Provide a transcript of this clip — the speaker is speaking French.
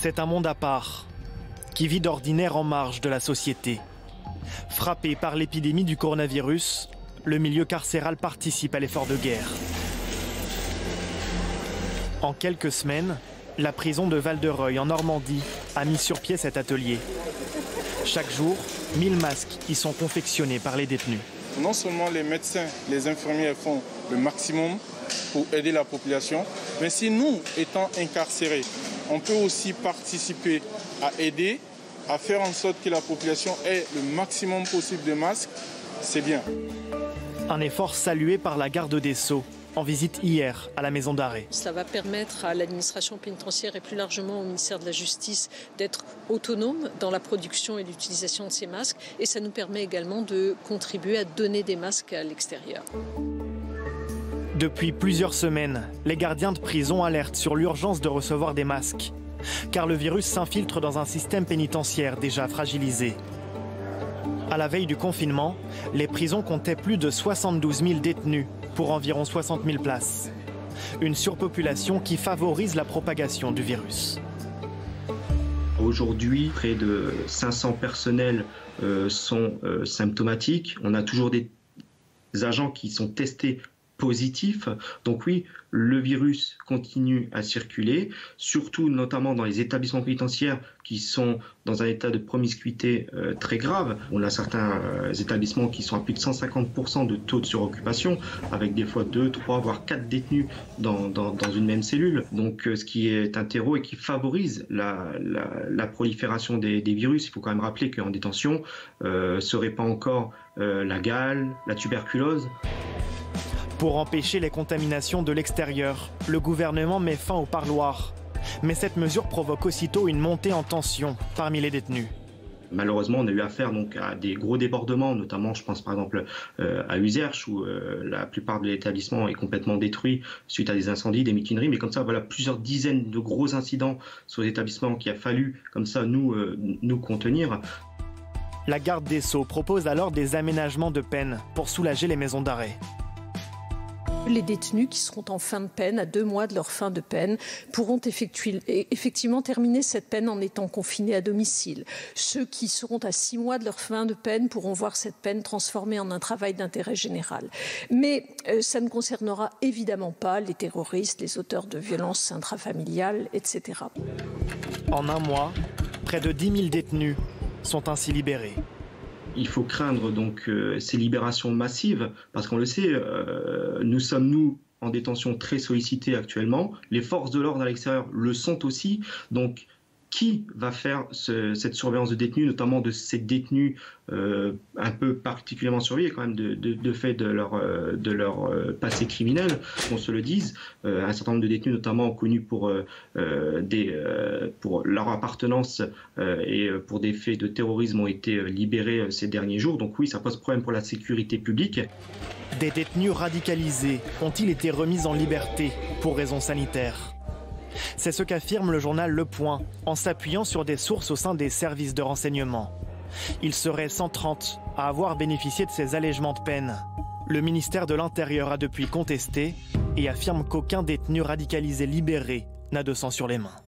C'est un monde à part, qui vit d'ordinaire en marge de la société. Frappé par l'épidémie du coronavirus, le milieu carcéral participe à l'effort de guerre. En quelques semaines, la prison de Val-de-Reuil en Normandie a mis sur pied cet atelier. Chaque jour, 1000 masques y sont confectionnés par les détenus. Non seulement les médecins, les infirmières font le maximum pour aider la population, mais si nous, étant incarcérés, on peut aussi participer à aider, à faire en sorte que la population ait le maximum possible de masques, c'est bien. Un effort salué par la garde des Sceaux, en visite hier à la maison d'arrêt. Ça va permettre à l'administration pénitentiaire et plus largement au ministère de la Justice d'être autonome dans la production et l'utilisation de ces masques. Et ça nous permet également de contribuer à donner des masques à l'extérieur. Depuis plusieurs semaines, les gardiens de prison alertent sur l'urgence de recevoir des masques, car le virus s'infiltre dans un système pénitentiaire déjà fragilisé. À la veille du confinement, les prisons comptaient plus de 72 000 détenus pour environ 60 000 places. Une surpopulation qui favorise la propagation du virus. Aujourd'hui, près de 500 personnels sont symptomatiques. On a toujours des agents qui sont testés positifs. Donc oui, le virus continue à circuler, surtout notamment dans les établissements pénitentiaires qui sont dans un état de promiscuité très grave. On a certains établissements qui sont à plus de 150% de taux de suroccupation, avec des fois 2, 3, voire 4 détenus dans une même cellule. Donc ce qui est un terreau et qui favorise la prolifération des virus. Il faut quand même rappeler qu'en détention se répand encore la gale, la tuberculose. Pour empêcher les contaminations de l'extérieur, le gouvernement met fin au parloir. Mais cette mesure provoque aussitôt une montée en tension parmi les détenus. Malheureusement, on a eu affaire donc à des gros débordements, notamment, je pense par exemple à Uzerche, où la plupart de l'établissement est complètement détruit suite à des incendies, des mutineries. Mais comme ça, voilà, plusieurs dizaines de gros incidents sur les établissements qu'il a fallu, comme ça, nous contenir. La garde des Sceaux propose alors des aménagements de peine pour soulager les maisons d'arrêt. Les détenus qui seront en fin de peine, à 2 mois de leur fin de peine, pourront effectivement terminer cette peine en étant confinés à domicile. Ceux qui seront à 6 mois de leur fin de peine pourront voir cette peine transformée en un travail d'intérêt général. Mais ça ne concernera évidemment pas les terroristes, les auteurs de violences intrafamiliales, etc. En un mois, près de 10 000 détenus sont ainsi libérés. Il faut craindre donc ces libérations massives, parce qu'on le sait, nous sommes en détention très sollicités actuellement. Les forces de l'ordre à l'extérieur le sont aussi. Donc, qui va faire cette surveillance de détenus, notamment de ces détenus un peu particulièrement surveillés quand même de fait de leur passé criminel, qu'on se le dise. Un certain nombre de détenus, notamment connus pour leur appartenance et pour des faits de terrorisme, ont été libérés ces derniers jours. Donc oui, ça pose problème pour la sécurité publique. Des détenus radicalisés ont-ils été remis en liberté pour raisons sanitaires ? C'est ce qu'affirme le journal Le Point en s'appuyant sur des sources au sein des services de renseignement. Il serait 130 à avoir bénéficié de ces allègements de peine. Le ministère de l'Intérieur a depuis contesté et affirme qu'aucun détenu radicalisé libéré n'a de sang sur les mains.